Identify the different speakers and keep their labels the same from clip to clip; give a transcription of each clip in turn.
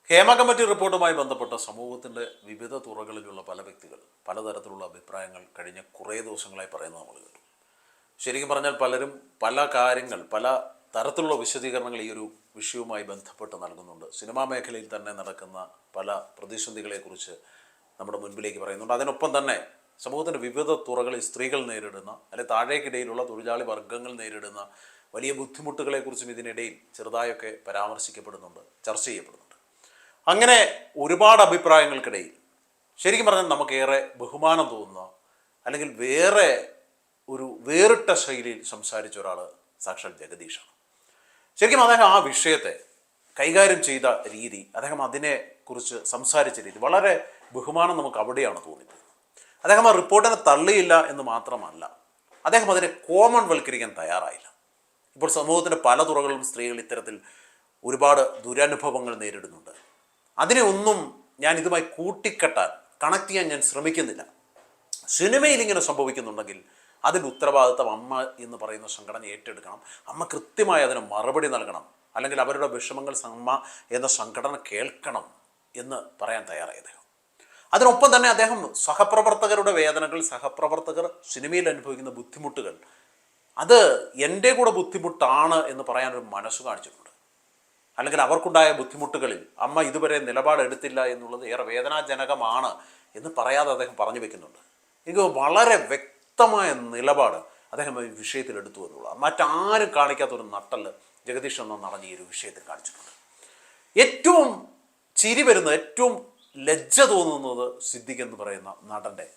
Speaker 1: Hema committee റിപ്പോർട്ടുമായി ബന്ധപ്പെട്ട സമൂഹത്തിൻ്റെ വിവിധ തുറകളിലുള്ള പല വ്യക്തികൾ പലതരത്തിലുള്ള അഭിപ്രായങ്ങൾ കഴിഞ്ഞ കുറേ ദിവസങ്ങളായി പറയുന്നത് നമ്മൾ കേട്ടു. ശരിക്കും പറഞ്ഞാൽ പലരും പല കാര്യങ്ങൾ, പല തരത്തിലുള്ള വിശദീകരണങ്ങൾ ഈ ഒരു വിഷയവുമായി ബന്ധപ്പെട്ട് നൽകുന്നുണ്ട്. സിനിമാ മേഖലയിൽ തന്നെ നടക്കുന്ന പല പ്രതിസന്ധികളെക്കുറിച്ച് നമ്മുടെ മുൻപിലേക്ക് പറയുന്നുണ്ട്. അതിനൊപ്പം തന്നെ സമൂഹത്തിൻ്റെ വിവിധ തുറകളിൽ സ്ത്രീകൾ നേരിടുന്ന, അല്ലെങ്കിൽ താഴേക്കിടയിലുള്ള തൊഴിലാളി വർഗ്ഗങ്ങൾ നേരിടുന്ന വലിയ ബുദ്ധിമുട്ടുകളെക്കുറിച്ചും ഇതിനിടയിൽ ചെറുതായൊക്കെ പരാമർശിക്കപ്പെടുന്നുണ്ട്, ചർച്ച ചെയ്യപ്പെടുന്നുണ്ട്. അങ്ങനെ ഒരുപാട് അഭിപ്രായങ്ങൾക്കിടയിൽ ശരിക്കും പറഞ്ഞാൽ നമുക്കേറെ ബഹുമാനം തോന്നുന്ന, അല്ലെങ്കിൽ വേറിട്ട ശൈലിയിൽ സംസാരിച്ച ഒരാൾ സാക്ഷാൽ ജഗദീഷാണ്. ശരിക്കും അദ്ദേഹം ആ വിഷയത്തെ കൈകാര്യം ചെയ്ത രീതി, അദ്ദേഹം അതിനെക്കുറിച്ച് സംസാരിച്ച രീതി, വളരെ ബഹുമാനം നമുക്ക് അവിടെയാണ് തോന്നിപ്പോകുന്നത്. അദ്ദേഹം ആ റിപ്പോർട്ടിനെ തള്ളിയില്ല എന്ന് മാത്രമല്ല, അദ്ദേഹം അതിനെ കോമൺവൽക്കരിക്കാൻ തയ്യാറായില്ല. ഇപ്പോൾ സമൂഹത്തിൻ്റെ പല തുറകളിലും സ്ത്രീകൾ ഇത്തരത്തിൽ ഒരുപാട് ദുരനുഭവങ്ങൾ നേരിടുന്നുണ്ട്. അതിനെ ഒന്നും ഞാൻ ഇതുമായി കൂട്ടിക്കെട്ടാൻ, കണക്ട് ചെയ്യാൻ ഞാൻ ശ്രമിക്കുന്നില്ല. സിനിമയിൽ ഇങ്ങനെ സംഭവിക്കുന്നുണ്ടെങ്കിൽ അതിൻ്റെ ഉത്തരവാദിത്തം അമ്മ എന്ന് പറയുന്ന സംഘടന ഏറ്റെടുക്കണം. അമ്മ കൃത്യമായി അതിന് മറുപടി നൽകണം, അല്ലെങ്കിൽ അവരുടെ വിഷമങ്ങൾ അമ്മ എന്ന സംഘടന കേൾക്കണം എന്ന് പറയാൻ തയ്യാറായി അദ്ദേഹം. അതിനൊപ്പം തന്നെ അദ്ദേഹം സഹപ്രവർത്തകരുടെ വേദനകൾ, സഹപ്രവർത്തകർ സിനിമയിൽ അനുഭവിക്കുന്ന ബുദ്ധിമുട്ടുകൾ, അത് എൻ്റെ കൂടെ ബുദ്ധിമുട്ടാണ് എന്ന് പറയാനൊരു മനസ്സ് കാണിച്ചിട്ടുണ്ട്. അല്ലെങ്കിൽ അവർക്കുണ്ടായ ബുദ്ധിമുട്ടുകളിൽ അമ്മ ഇതുവരെ നിലപാടെടുത്തില്ല എന്നുള്ളത് ഏറെ വേദനാജനകമാണ് എന്ന് പറയാതെ അദ്ദേഹം പറഞ്ഞു വെക്കുന്നുണ്ട്. എനിക്ക് വളരെ വ്യക്തമായ നിലപാട് അദ്ദേഹം ഈ വിഷയത്തിൽ എടുത്തു എന്നുള്ളതാണ്. മറ്റാരും കാണിക്കാത്തൊരു നട്ടല് ജഗദീഷ് എന്ന നടൻ ഈ ഒരു വിഷയത്തിൽ കാണിച്ചിട്ടുണ്ട്. ഏറ്റവും ചിരി വരുന്നത്, ഏറ്റവും ലജ്ജ തോന്നുന്നത് സിദ്ദിഖ് എന്ന് പറയുന്ന നടൻ്റെ,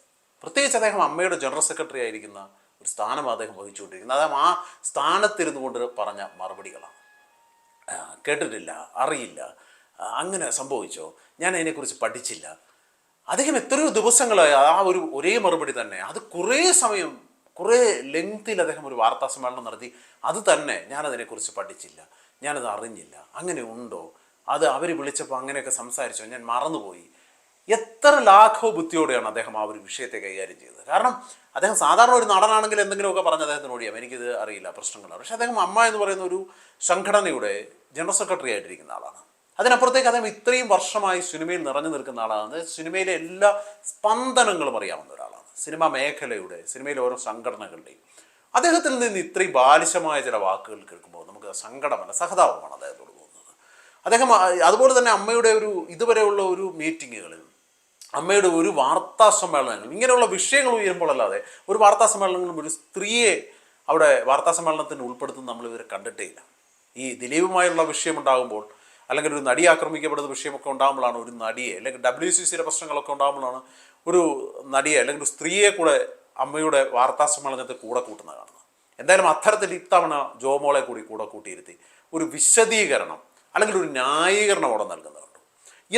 Speaker 1: പ്രത്യേകിച്ച് അദ്ദേഹം അമ്മയുടെ ജനറൽ സെക്രട്ടറി ആയിരിക്കുന്ന ഒരു സ്ഥാനം അദ്ദേഹം വഹിച്ചുകൊണ്ടിരിക്കുന്നത്. അദ്ദേഹം ആ സ്ഥാനത്തിരുന്നു കൊണ്ട് പറഞ്ഞ മറുപടികളാണ്. കേട്ടിട്ടില്ല, അറിയില്ല, അങ്ങനെ സംഭവിച്ചോ, ഞാൻ അതിനെക്കുറിച്ച് പഠിച്ചില്ല. അദ്ദേഹം എത്രയോ ദിവസങ്ങളായി ആ ഒരേ മറുപടി തന്നെ, അത് കുറേ സമയം, കുറേ ലെങ്തിൽ അദ്ദേഹം ഒരു വാർത്താ സമ്മേളനം നടത്തി. അത് തന്നെ, ഞാനതിനെക്കുറിച്ച് പഠിച്ചില്ല, ഞാനത് അറിഞ്ഞില്ല, അങ്ങനെ ഉണ്ടോ, അത് അവർ വിളിച്ചപ്പോൾ അങ്ങനെയൊക്കെ സംസാരിച്ചോ, ഞാൻ മറന്നുപോയി. എത്ര ലാഘവ ബുദ്ധിയോടെയാണ് അദ്ദേഹം ആ ഒരു വിഷയത്തെ കൈകാര്യം ചെയ്തത്. കാരണം അദ്ദേഹം സാധാരണ ഒരു നടനാണെങ്കിൽ എന്തെങ്കിലുമൊക്കെ പറഞ്ഞ് അദ്ദേഹത്തിന് ഓടിയാം, എനിക്കിത് അറിയില്ല, പ്രശ്നങ്ങളാണ്. പക്ഷേ അദ്ദേഹം അമ്മ എന്ന് പറയുന്ന ഒരു സംഘടനയുടെ ജനറൽ സെക്രട്ടറി ആയിട്ടിരിക്കുന്ന ആളാണ്. അതിനപ്പുറത്തേക്ക് അദ്ദേഹം ഇത്രയും വർഷമായി സിനിമയിൽ നിറഞ്ഞു നിൽക്കുന്ന ആളാണ്. സിനിമയിലെ എല്ലാ സ്പന്ദനങ്ങളും അറിയാവുന്ന ഒരാളാണ്. സിനിമാ മേഖലയുടെ, സിനിമയിലെ ഓരോ സംഘടനകളുടെയും. അദ്ദേഹത്തിൽ നിന്ന് ഇത്രയും ബാലിശമായ ചില വാക്കുകൾ കേൾക്കുമ്പോൾ നമുക്ക് സങ്കടമല്ല, സഹതാപമാണ് അദ്ദേഹത്തോട് തോന്നുന്നത്. അദ്ദേഹം അതുപോലെ തന്നെ അമ്മയുടെ ഇതുവരെയുള്ള ഒരു മീറ്റിങ്ങുകളിൽ, അമ്മയുടെ ഒരു വാർത്താ സമ്മേളനങ്ങൾ, ഇങ്ങനെയുള്ള വിഷയങ്ങൾ ഉയരുമ്പോഴല്ലാതെ ഒരു വാർത്താ സമ്മേളനങ്ങളും ഒരു സ്ത്രീയെ അവിടെ വാർത്താ സമ്മേളനത്തിന് ഉൾപ്പെടുത്തുന്ന നമ്മൾ ഇവരെ കണ്ടിട്ടേ ഇല്ല. ഈ ദിലീപുമായുള്ള വിഷയമുണ്ടാകുമ്പോൾ, അല്ലെങ്കിൽ ഒരു നടി ആക്രമിക്കപ്പെടുന്ന വിഷയമൊക്കെ ഉണ്ടാകുമ്പോഴാണ് ഒരു നടിയെ, അല്ലെങ്കിൽ WCCയുടെ പ്രശ്നങ്ങളൊക്കെ ഉണ്ടാകുമ്പോഴാണ് ഒരു നടിയെ അല്ലെങ്കിൽ ഒരു സ്ത്രീയെ കൂടെ അമ്മയുടെ വാർത്താ സമ്മേളനത്തിൽ കൂടെ കൂട്ടുന്നത് കാണുന്നത്. എന്തായാലും അത്തരത്തിൽ ഇത്തവണ ജോമോളെ കൂടെ കൂട്ടിയിരുത്തി ഒരു വിശദീകരണം, അല്ലെങ്കിൽ ഒരു ന്യായീകരണം അവിടെ നൽകുന്നുണ്ട്.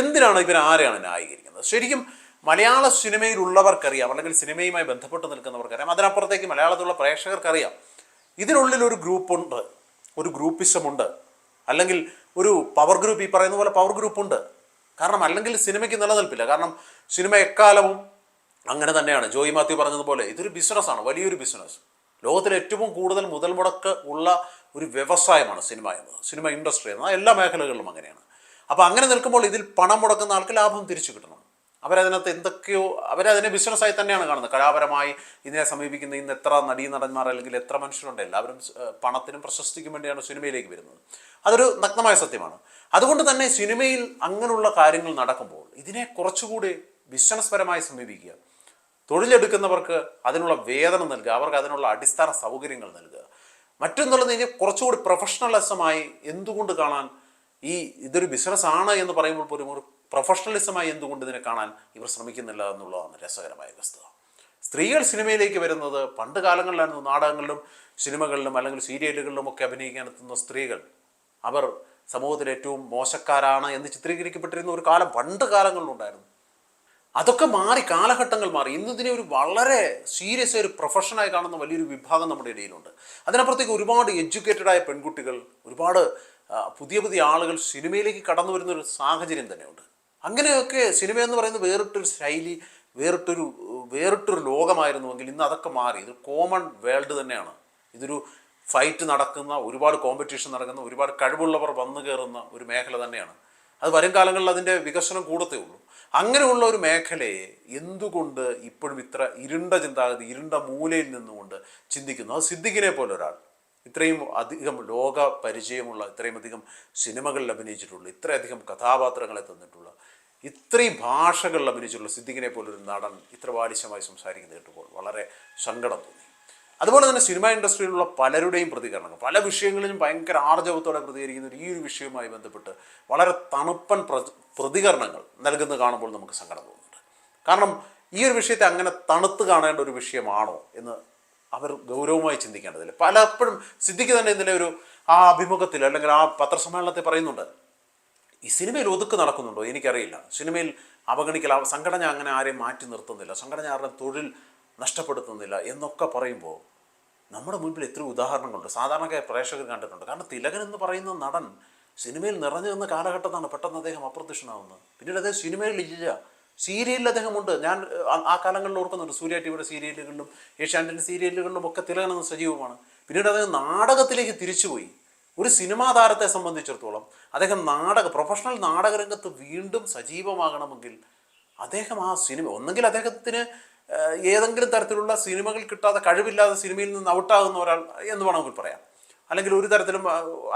Speaker 1: എന്തിനാണ് ആരെയാണ് ന്യായീകരിക്കുന്നത്? ശരിക്കും മലയാള സിനിമയിലുള്ളവർക്കറിയാം, അല്ലെങ്കിൽ സിനിമയുമായി ബന്ധപ്പെട്ട് നിൽക്കുന്നവർക്കറിയാം, അതിനപ്പുറത്തേക്ക് മലയാളത്തിലുള്ള പ്രേക്ഷകർക്കറിയാം, ഇതിനുള്ളിൽ ഒരു ഗ്രൂപ്പുണ്ട്, ഒരു ഗ്രൂപ്പിസമുണ്ട്, അല്ലെങ്കിൽ ഒരു പവർ ഗ്രൂപ്പ്, ഈ പറയുന്ന പോലെ പവർ ഗ്രൂപ്പുണ്ട്. കാരണം അല്ലെങ്കിൽ സിനിമയ്ക്ക് നിലനിൽപ്പില്ല. കാരണം സിനിമ എക്കാലവും അങ്ങനെ തന്നെയാണ്. ജോയി മാത്യു പറഞ്ഞതുപോലെ ഇതൊരു ബിസിനസ്സാണ്, വലിയൊരു ബിസിനസ്. ലോകത്തിലെ ഏറ്റവും കൂടുതൽ മുതൽ മുടക്ക് ഉള്ള ഒരു വ്യവസായമാണ് സിനിമ എന്നത്, സിനിമ ഇൻഡസ്ട്രി എന്നത്. എല്ലാ മേഖലകളിലും അങ്ങനെയാണ്. അപ്പോൾ അങ്ങനെ നിൽക്കുമ്പോൾ ഇതിൽ പണം മുടക്കുന്ന ആൾക്ക് ലാഭം തിരിച്ചു കിട്ടണം. അവരതിനകത്ത് എന്തൊക്കെയോ, അവരതിനെ ബിസിനസ്സായി തന്നെയാണ് കാണുന്നത്. കലാപരമായി ഇതിനെ സമീപിക്കുന്ന ഇന്ന് എത്ര നടന്മാർ അല്ലെങ്കിൽ എത്ര മനുഷ്യരുണ്ട്, എല്ലാവരും പണത്തിനും പ്രശസ്തിക്കും വേണ്ടിയാണ് സിനിമയിലേക്ക് വരുന്നത്. അതൊരു നഗ്നമായ സത്യമാണ്. അതുകൊണ്ട് തന്നെ സിനിമയിൽ അങ്ങനെയുള്ള കാര്യങ്ങൾ നടക്കുമ്പോൾ ഇതിനെ കുറച്ചുകൂടി ബിസിനസ് പരമായി സമീപിക്കുക, തൊഴിലെടുക്കുന്നവർക്ക് അതിനുള്ള വേതനം നൽകുക, അവർക്ക് അതിനുള്ള അടിസ്ഥാന സൗകര്യങ്ങൾ നൽകുക. മറ്റൊന്നുള്ളത് ഇനി കുറച്ചുകൂടി പ്രൊഫഷണലിസമായി എന്തുകൊണ്ട് കാണാൻ, ഇതൊരു ബിസിനസ്സാണ് എന്ന് പറയുമ്പോൾ പോലും ഒരു പ്രൊഫഷണലിസമായി എന്തുകൊണ്ട് ഇതിനെ കാണാൻ ഇവർ ശ്രമിക്കുന്നില്ല എന്നുള്ളതാണ് രസകരമായ വസ്തുത. സ്ത്രീകൾ സിനിമയിലേക്ക് വരുന്നത് പണ്ട് കാലങ്ങളിലായിരുന്നു. നാടകങ്ങളിലും സിനിമകളിലും അല്ലെങ്കിൽ സീരിയലുകളിലും ഒക്കെ അഭിനയിക്കാൻ എത്തുന്ന സ്ത്രീകൾ, അവർ സമൂഹത്തിൽ ഏറ്റവും മോശക്കാരാണ് എന്ന് ചിത്രീകരിക്കപ്പെട്ടിരുന്ന ഒരു കാലം പണ്ട് കാലങ്ങളിലുണ്ടായിരുന്നു. അതൊക്കെ മാറി, കാലഘട്ടങ്ങൾ മാറി. ഇന്നിതിനെ ഒരു വളരെ സീരിയസ് ഒരു പ്രൊഫഷനായി കാണുന്ന വലിയൊരു വിഭാഗം നമ്മുടെ ഇടയിലുണ്ട്. അതിനപ്പുറത്തേക്ക് ഒരുപാട് എഡ്യൂക്കേറ്റഡായ പെൺകുട്ടികൾ, ഒരുപാട് പുതിയ ആളുകൾ സിനിമയിലേക്ക് കടന്നു വരുന്നൊരു സാഹചര്യം തന്നെയുണ്ട്. അങ്ങനെയൊക്കെ സിനിമ എന്ന് പറയുന്നത് വേറിട്ടൊരു ശൈലി, വേറിട്ടൊരു ലോകമായിരുന്നുവെങ്കിൽ ഇന്ന് അതൊക്കെ മാറി. ഇതൊരു കോമൺ വേൾഡ് തന്നെയാണ്. ഇതൊരു ഫൈറ്റ് നടക്കുന്ന, ഒരുപാട് കോമ്പറ്റീഷൻ നടക്കുന്ന, ഒരുപാട് കഴിവുള്ളവർ വന്നു കയറുന്ന ഒരു മേഖല തന്നെയാണ്. അത് വരും കാലങ്ങളിൽ അതിൻ്റെ വികസനം കൂടത്തേ ഉള്ളൂ. അങ്ങനെയുള്ള ഒരു മേഖലയെ എന്തുകൊണ്ട് ഇപ്പോഴും ഇത്ര ഇരുണ്ട ചിന്താഗതി, ഇരുണ്ട മൂലയിൽ നിന്നുകൊണ്ട് ചിന്തിക്കുന്നു? അത് സിദ്ദിഖിനെ പോലെ ഒരാൾ, ഇത്രയും അധികം ലോക പരിചയമുള്ള, ഇത്രയും അധികം സിനിമകളിൽ അഭിനയിച്ചിട്ടുള്ള, ഇത്രയധികം കഥാപാത്രങ്ങളെ തന്നിട്ടുള്ള, ഇത്രയും ഭാഷകളിൽ അഭിനയിച്ചിട്ടുള്ള സിദ്ദിഖിനെ പോലൊരു നടൻ ഇത്ര ബാലിശമായി സംസാരിക്കുന്നത് കേട്ടപ്പോൾ വളരെ സങ്കടം തോന്നി. അതുപോലെ തന്നെ സിനിമ ഇൻഡസ്ട്രിയിലുള്ള പലരുടെയും പ്രതികരണങ്ങൾ, പല വിഷയങ്ങളിലും ഭയങ്കര ആർജവത്തോടെ പ്രതികരിക്കുന്ന ഈ ഒരു വിഷയവുമായി ബന്ധപ്പെട്ട് വളരെ തണുപ്പൻ പ്രതികരണങ്ങൾ നൽകുന്നത് കാണുമ്പോൾ നമുക്ക് സങ്കടം തോന്നുന്നുണ്ട്. കാരണം ഈ ഒരു വിഷയത്തെ അങ്ങനെ തണുത്ത് കാണേണ്ട ഒരു വിഷയമാണോ എന്ന് അവർ ഗൗരവമായി ചിന്തിക്കേണ്ടതില്ല. പലപ്പോഴും സിദ്ദിഖ് തന്നെ ഇതിലെ ഒരു ആ അഭിമുഖത്തിൽ അല്ലെങ്കിൽ ആ പത്രസമ്മേളനത്തിൽ പറയുന്നുണ്ട്, ഈ സിനിമയിൽ ഒതുക്ക് നടക്കുന്നുണ്ടോ എനിക്കറിയില്ല, സിനിമയിൽ അവഗണിക്കൽ, സംഘടന അങ്ങനെ ആരെയും മാറ്റി നിർത്തുന്നില്ല, സംഘടന ആരുടെയും തൊഴിൽ നഷ്ടപ്പെടുത്തുന്നില്ല എന്നൊക്കെ പറയുമ്പോൾ നമ്മുടെ മുൻപിൽ എത്ര ഉദാഹരണങ്ങളുണ്ട്, സാധാരണക്കായ പ്രേക്ഷകർ കണ്ടിട്ടുണ്ട്. കാരണം തിലകൻ എന്ന് പറയുന്ന നടൻ സിനിമയിൽ നിറഞ്ഞു നിന്ന കാലഘട്ടത്താണ് പെട്ടെന്ന് അദ്ദേഹം അപ്രത്യക്ഷനാവുന്നത്. പിന്നീട് അദ്ദേഹം സിനിമയിൽ ഇല്ല, സീരിയലിൽ അദ്ദേഹമുണ്ട്. ഞാൻ ആ കാലങ്ങളിൽ ഓർക്കുന്നുണ്ട്, സൂര്യ ടിവിയുടെ സീരിയലുകളിലും ഏഷ്യാനെറ്റിൻ്റെ സീരിയലുകളിലും ഒക്കെ തിലകൻ എന്ന സജീവമാണ്. പിന്നീട് അദ്ദേഹം നാടകത്തിലേക്ക് തിരിച്ചുപോയി. ഒരു സിനിമാ താരത്തെ സംബന്ധിച്ചിടത്തോളം അദ്ദേഹം പ്രൊഫഷണൽ നാടകരംഗത്ത് വീണ്ടും സജീവമാകണമെങ്കിൽ അദ്ദേഹം ആ സിനിമ, ഒന്നെങ്കിൽ അദ്ദേഹത്തിന് ഏതെങ്കിലും തരത്തിലുള്ള സിനിമകൾ കിട്ടാതെ, കഴിവില്ലാതെ സിനിമയിൽ നിന്ന് ഔട്ടാകുന്ന ഒരാൾ എന്ന് വേണമെങ്കിൽ പറയാം, അല്ലെങ്കിൽ ഒരു തരത്തിലും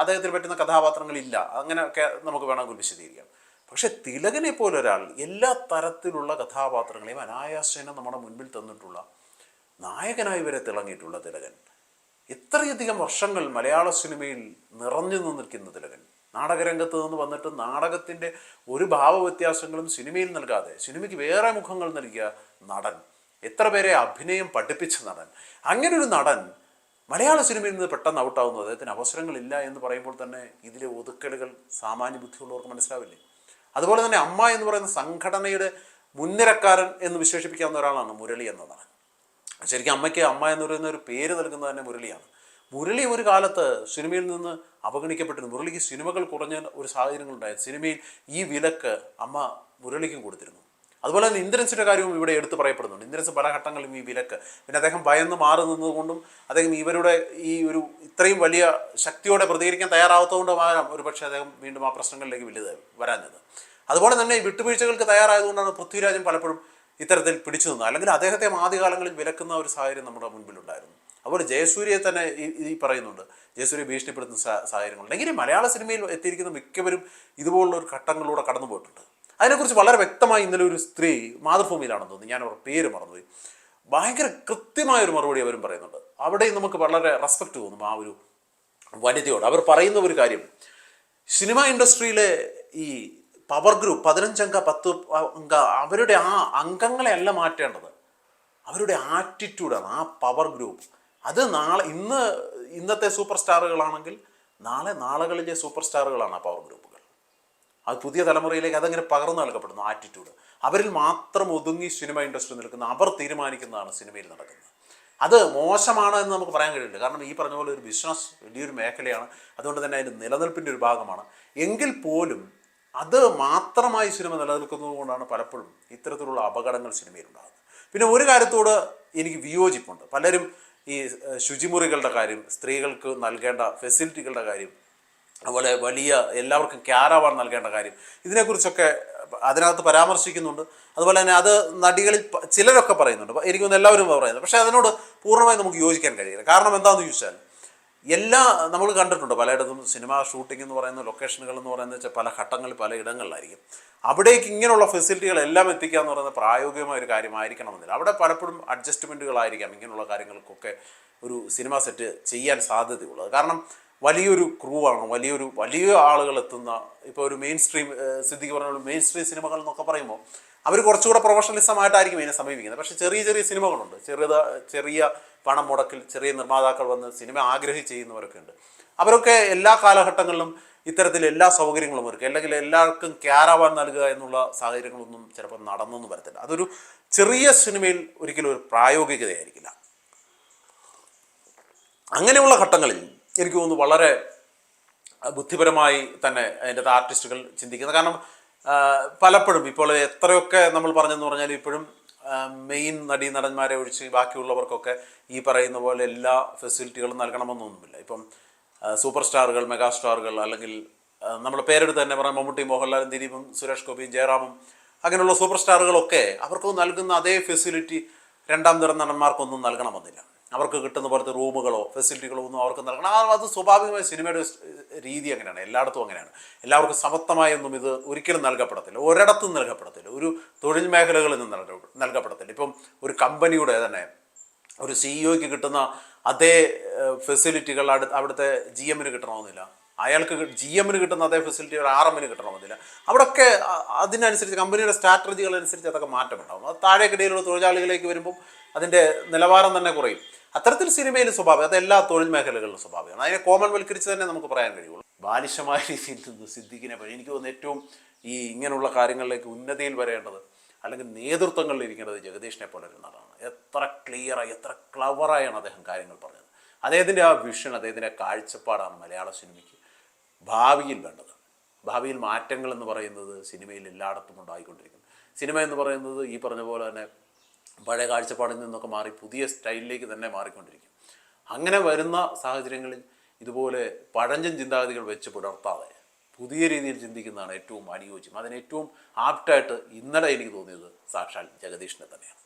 Speaker 1: അദ്ദേഹത്തിന് പറ്റുന്ന കഥാപാത്രങ്ങളില്ല, അങ്ങനെയൊക്കെ നമുക്ക് വേണമെങ്കിൽ വിശദീകരിക്കാം. പക്ഷെ തിലകനെ പോലെ ഒരാൾ എല്ലാ തരത്തിലുള്ള കഥാപാത്രങ്ങളെയും അനായാസേന നമ്മുടെ മുൻപിൽ തന്നിട്ടുള്ള, നായകനായി വരെ തിളങ്ങിയിട്ടുള്ള തിലകൻ, ഇത്രയധികം വർഷങ്ങൾ മലയാള സിനിമയിൽ നിറഞ്ഞു നിൽക്കുന്ന തിലകൻ, നാടകരംഗത്ത് നിന്ന് വന്നിട്ട് നാടകത്തിൻ്റെ ഒരു ഭാവവ്യത്യാസങ്ങളും സിനിമയിൽ നൽകാതെ സിനിമയ്ക്ക് വേറെ മുഖങ്ങൾ നൽകിയ നടൻ, എത്ര പേരെ അഭിനയം പഠിപ്പിച്ച നടൻ, അങ്ങനെ ഒരു നടൻ മലയാള സിനിമയിൽ നിന്ന് പെട്ടെന്ന് ഔട്ടാവുന്നു, അദ്ദേഹത്തിന് അവസരങ്ങളില്ല എന്ന് പറയുമ്പോൾ തന്നെ ഇതിലെ ഒതുക്കലുകൾ സാമാന്യ ബുദ്ധിയുള്ളവർക്ക് മനസ്സിലാവില്ലേ? അതുപോലെ തന്നെ അമ്മ എന്ന് പറയുന്ന സംഘടനയുടെ മുൻനിരക്കാരൻ എന്ന് വിശേഷിപ്പിക്കാവുന്ന ഒരാളാണ് മുരളി എന്ന നടൻ. ശരിക്കും അമ്മയ്ക്ക് അമ്മ എന്ന് പറയുന്ന ഒരു പേര് നൽകുന്നത് തന്നെ മുരളിയാണ്. മുരളി ഒരു കാലത്ത് സിനിമയിൽ നിന്ന് അവഗണിക്കപ്പെട്ടിരുന്നു. മുരളിക്ക് സിനിമകൾ കുറഞ്ഞ ഒരു സാഹചര്യങ്ങളുണ്ടായിരുന്നു. സിനിമയിൽ ഈ വിലക്ക് അമ്മ മുരളിക്കും കൊടുത്തിരുന്നു. അതുപോലെ തന്നെ ഇന്ദ്രൻസിൻ്റെ കാര്യവും ഇവിടെ എടുത്തു പറയപ്പെടുന്നുണ്ട്. ഇന്ദ്രൻസ് പല ഘട്ടങ്ങളിലും ഈ വിലക്ക്, പിന്നെ അദ്ദേഹം ഭയന്ന് മാറി നിന്നതുകൊണ്ടും അദ്ദേഹം ഇവരുടെ ഈ ഒരു ഇത്രയും വലിയ ശക്തിയോടെ പ്രതികരിക്കാൻ തയ്യാറാവാത്തതുകൊണ്ടുമാകാം ഒരു പക്ഷേ അദ്ദേഹം വീണ്ടും ആ പ്രശ്നങ്ങളിലേക്ക് വരാഞ്ഞത്. അതുപോലെ തന്നെ ഈ വിട്ടുവീഴ്ചകൾക്ക് തയ്യാറായതുകൊണ്ടാണ് പൃഥ്വിരാജൻ പലപ്പോഴും ഇത്തരത്തിൽ പിടിച്ചു നിന്നത്. അല്ലെങ്കിൽ അദ്ദേഹത്തെ ആദ്യകാലങ്ങളിൽ വിലക്കുന്ന ഒരു സാഹചര്യം നമ്മുടെ മുൻപിലുണ്ടായിരുന്നു. അതുപോലെ ജയസൂര്യയെ തന്നെ ഈ പറയുന്നുണ്ട്, ജയസൂര്യ ഭീഷണിപ്പെടുത്തുന്ന സാഹചര്യങ്ങളുണ്ട്. എങ്കിലും മലയാള സിനിമയിൽ എത്തിയിരിക്കുന്ന മിക്കവരും ഇതുപോലുള്ള ഒരു ഘട്ടങ്ങളിലൂടെ കടന്നു പോയിട്ടുണ്ട്. അതിനെക്കുറിച്ച് വളരെ വ്യക്തമായി ഇന്നലെ ഒരു സ്ത്രീ, മാതൃഭൂമിയിലാണെന്ന് തോന്നുന്നു, ഞാൻ അവരുടെ പേര് മറന്നുപോയി, ഭയങ്കര കൃത്യമായൊരു മറുപടി അവരും പറയുന്നുണ്ട്. അവിടെ നമുക്ക് വളരെ റെസ്പെക്റ്റ് തോന്നും ആ ഒരു വനിതയോട്. അവർ പറയുന്ന ഒരു കാര്യം, സിനിമ ഇൻഡസ്ട്രിയിലെ ഈ പവർ ഗ്രൂപ്പ് 15 അംഗ 10 അംഗ അവരുടെ ആ അംഗങ്ങളെ അല്ല മാറ്റേണ്ടത്, അവരുടെ ആറ്റിറ്റ്യൂഡാണ് ആ പവർ ഗ്രൂപ്പ്. അത് ഇന്നത്തെ സൂപ്പർ സ്റ്റാറുകളാണെങ്കിൽ നാളുകളിലെ സൂപ്പർ സ്റ്റാറുകളാണ് ആ പവർ ഗ്രൂപ്പുകൾ. അത് പുതിയ തലമുറയിലേക്ക് അതങ്ങനെ പകർന്നു നൽകപ്പെടുന്നു ആറ്റിറ്റ്യൂഡ്. അവരിൽ മാത്രം ഒതുങ്ങി സിനിമ ഇൻഡസ്ട്രി നിൽക്കുന്ന, അവർ തീരുമാനിക്കുന്നതാണ് സിനിമയിൽ നടക്കുന്നത്. അത് മോശമാണ് എന്ന് നമുക്ക് പറയാൻ കഴിയില്ല. കാരണം ഈ പറഞ്ഞ പോലെ ഒരു ബിസിനസ് വലിയൊരു മേഖലയാണ്, അതുകൊണ്ട് തന്നെ അതിൻ്റെ നിലനിൽപ്പിൻ്റെ ഒരു ഭാഗമാണ്. എങ്കിൽ പോലും അത് മാത്രമായി സിനിമ നിലനിൽക്കുന്നത് കൊണ്ടാണ് പലപ്പോഴും ഇത്തരത്തിലുള്ള അപകടങ്ങൾ സിനിമയിലുണ്ടാകുന്നത്. പിന്നെ ഒരു കാര്യത്തോട് എനിക്ക് വിയോജിപ്പുണ്ട്. പലരും ഈ ശുചിമുറികളുടെ കാര്യം, സ്ത്രീകൾക്ക് നൽകേണ്ട ഫെസിലിറ്റികളുടെ കാര്യം, അതുപോലെ വലിയ എല്ലാവർക്കും ക്യാരവാൻ നൽകേണ്ട കാര്യം, ഇതിനെക്കുറിച്ചൊക്കെ അതിനകത്ത് പരാമർശിക്കുന്നുണ്ട്. അതുപോലെ തന്നെ അത് നടികളിൽ ചിലരൊക്കെ പറയുന്നുണ്ട്, എനിക്കൊന്ന് എല്ലാവരും പറയുന്നത്. പക്ഷേ അതിനോട് പൂർണ്ണമായി നമുക്ക് യോജിക്കാൻ കഴിയില്ല. കാരണം എന്താണെന്ന് ചോദിച്ചാൽ, നമ്മൾ കണ്ടിട്ടുണ്ട് പലയിടത്തും സിനിമ ഷൂട്ടിംഗ് എന്ന് പറയുന്ന ലൊക്കേഷനുകൾ എന്ന് പറയുന്നത് പല ഘട്ടങ്ങളിൽ പല ഇടങ്ങളിലായിരിക്കും. അവിടേക്ക് ഇങ്ങനെയുള്ള ഫെസിലിറ്റികളെല്ലാം എത്തിക്കുക എന്ന് പറയുന്നത് പ്രായോഗികമായ ഒരു കാര്യമായിരിക്കണമെന്നില്ല. അവിടെ പലപ്പോഴും അഡ്ജസ്റ്റ്മെൻറ്റുകളായിരിക്കാം ഇങ്ങനെയുള്ള കാര്യങ്ങൾക്കൊക്കെ ഒരു സിനിമ സെറ്റ് ചെയ്യാൻ സാധ്യതയുള്ളത്. കാരണം വലിയൊരു ക്രൂ ആണ്, വലിയ ആളുകൾ എത്തുന്ന, ഇപ്പോൾ ഒരു മെയിൻ സ്ട്രീം, സിദ്ദിഖ് പറഞ്ഞ മെയിൻ സ്ട്രീം സിനിമകൾ എന്നൊക്കെ പറയുമ്പോൾ അവർ കുറച്ചുകൂടെ പ്രൊഫഷണലിസമായിട്ടായിരിക്കും ഇതിനെ സമീപിക്കുന്നത്. പക്ഷേ ചെറിയ ചെറിയ സിനിമകളുണ്ട്, ചെറിയ പണം മുടക്കിൽ ചെറിയ നിർമ്മാതാക്കൾ വന്ന് സിനിമ ആഗ്രഹിച്ച് ചെയ്യുന്നവരൊക്കെ ഉണ്ട്. അവരൊക്കെ എല്ലാ കാലഘട്ടങ്ങളിലും ഇത്തരത്തിൽ എല്ലാ സൗകര്യങ്ങളും ഒരുക്കുക, അല്ലെങ്കിൽ എല്ലാവർക്കും ക്യാരവാൻ നൽകുക എന്നുള്ള സാഹചര്യങ്ങളൊന്നും ചിലപ്പോൾ നടന്നൊന്നും വരത്തില്ല. അതൊരു ചെറിയ സിനിമയിൽ ഒരിക്കലും ഒരു പ്രായോഗികതയായിരിക്കില്ല. അങ്ങനെയുള്ള ഘട്ടങ്ങളിൽ എനിക്ക് തോന്നുന്നു വളരെ ബുദ്ധിപരമായി തന്നെ അതിൻ്റെ ആർട്ടിസ്റ്റുകൾ ചിന്തിക്കുന്നത്. കാരണം പലപ്പോഴും ഇപ്പോൾ എത്രയൊക്കെ നമ്മൾ പറഞ്ഞെന്ന് പറഞ്ഞാൽ ഇപ്പോഴും മെയിൻ നടന്മാരെ ഒഴിച്ച് ബാക്കിയുള്ളവർക്കൊക്കെ ഈ പറയുന്ന പോലെ എല്ലാ ഫെസിലിറ്റികളും നൽകണമെന്നൊന്നുമില്ല. ഇപ്പം സൂപ്പർ സ്റ്റാറുകൾ, മെഗാ സ്റ്റാറുകൾ, അല്ലെങ്കിൽ നമ്മൾ പേരെടുത്ത് തന്നെ പറയാം, മമ്മൂട്ടി, മോഹൻലാലും, ദിലീപും, സുരേഷ് ഗോപിയും, ജയറാമും അങ്ങനെയുള്ള സൂപ്പർ സ്റ്റാറുകളൊക്കെ അവർക്ക് നൽകുന്ന അതേ ഫെസിലിറ്റി രണ്ടാം തരം നടന്മാർക്കൊന്നും നൽകണമെന്നില്ല. അവർക്ക് കിട്ടുന്ന പോലത്തെ റൂമുകളോ ഫെസിലിറ്റികളോ ഒന്നും അവർക്ക് നൽകണം. അത് സ്വാഭാവികമായ സിനിമയുടെ രീതി അങ്ങനെയാണ്, എല്ലായിടത്തും അങ്ങനെയാണ്. എല്ലാവർക്കും സമത്വമായൊന്നും ഇത് ഒരിക്കലും നൽകപ്പെടത്തില്ല, ഒരിടത്തും നൽകപ്പെടത്തില്ല, ഒരു തൊഴിൽ മേഖലകളിൽ നിന്ന് നൽകപ്പെടത്തില്ല. ഇപ്പം ഒരു കമ്പനിയുടെ തന്നെ ഒരു സിഇഒയ്ക്ക് കിട്ടുന്ന അതേ ഫെസിലിറ്റികൾ അവിടുത്തെ ജി എമ്മിന് കിട്ടണമെന്നില്ല, അയാൾക്ക് ജി എമ്മിന് കിട്ടുന്ന അതേ ഫെസിലിറ്റി ഒരു ആർ എമ്മിന് കിട്ടണമെന്നില്ല. അവിടെയൊക്കെ അതിനനുസരിച്ച് കമ്പനിയുടെ സ്ട്രാറ്റജികൾ അനുസരിച്ച് അതൊക്കെ മാറ്റമുണ്ടാകും. അത് താഴേക്കിടയിലുള്ള തൊഴിലാളികളിലേക്ക് വരുമ്പം അതിൻ്റെ നിലവാരം തന്നെ കുറയും. അത്തരത്തിൽ സിനിമയിൽ സ്വാഭാവികം, അത് എല്ലാ തൊഴിൽ മേഖലകളിലും സ്വാഭാവികമാണ്. അതിനെ കോമൺവൽക്കരിച്ച് തന്നെ നമുക്ക് പറയാൻ കഴിയുള്ളൂ. ബാലിശമായ രീതിയിൽ നിന്ന് സിദ്ദിഖിനെ പറ്റി എനിക്ക് തോന്നുന്നു ഏറ്റവും ഇങ്ങനെയുള്ള കാര്യങ്ങളിലേക്ക് ഉന്നതിയിൽ വരേണ്ടത് അല്ലെങ്കിൽ നേതൃത്വങ്ങളിൽ ഇരിക്കേണ്ടത് ജഗദീഷിനെ പോലെ ഒരു നടനാണ്. എത്ര ക്ലിയറായി, എത്ര ക്ലവറായാണ് അദ്ദേഹം കാര്യങ്ങൾ പറഞ്ഞത്. അദ്ദേഹത്തിൻ്റെ ആ വിഷൻ, അദ്ദേഹത്തിൻ്റെ കാഴ്ചപ്പാടാണ് മലയാള സിനിമയ്ക്ക് ഭാവിയിൽ വേണ്ടത്. ഭാവിയിൽ മാറ്റങ്ങൾ എന്ന് പറയുന്നത് സിനിമയിൽ എല്ലായിടത്തും ഉണ്ടായിക്കൊണ്ടിരിക്കുന്നു. സിനിമ എന്ന് പറയുന്നത് ഈ പറഞ്ഞ പോലെ തന്നെ പഴയ കാഴ്ചപ്പാടിൽ നിന്നൊക്കെ മാറി പുതിയ സ്റ്റൈലിലേക്ക് തന്നെ മാറിക്കൊണ്ടിരിക്കും. അങ്ങനെ വരുന്ന സാഹചര്യങ്ങളിൽ ഇതുപോലെ പഴഞ്ചൻ ചിന്താഗതികൾ വെച്ച് പുലർത്താതെ പുതിയ രീതിയിൽ ചിന്തിക്കുന്നതാണ് ഏറ്റവും അനുയോജ്യം. അതിന് ഏറ്റവും ആപ്റ്റായിട്ട് ഇന്നലെ എനിക്ക് തോന്നിയത് സാക്ഷാൽ ജഗദീഷിനെ തന്നെയാണ്.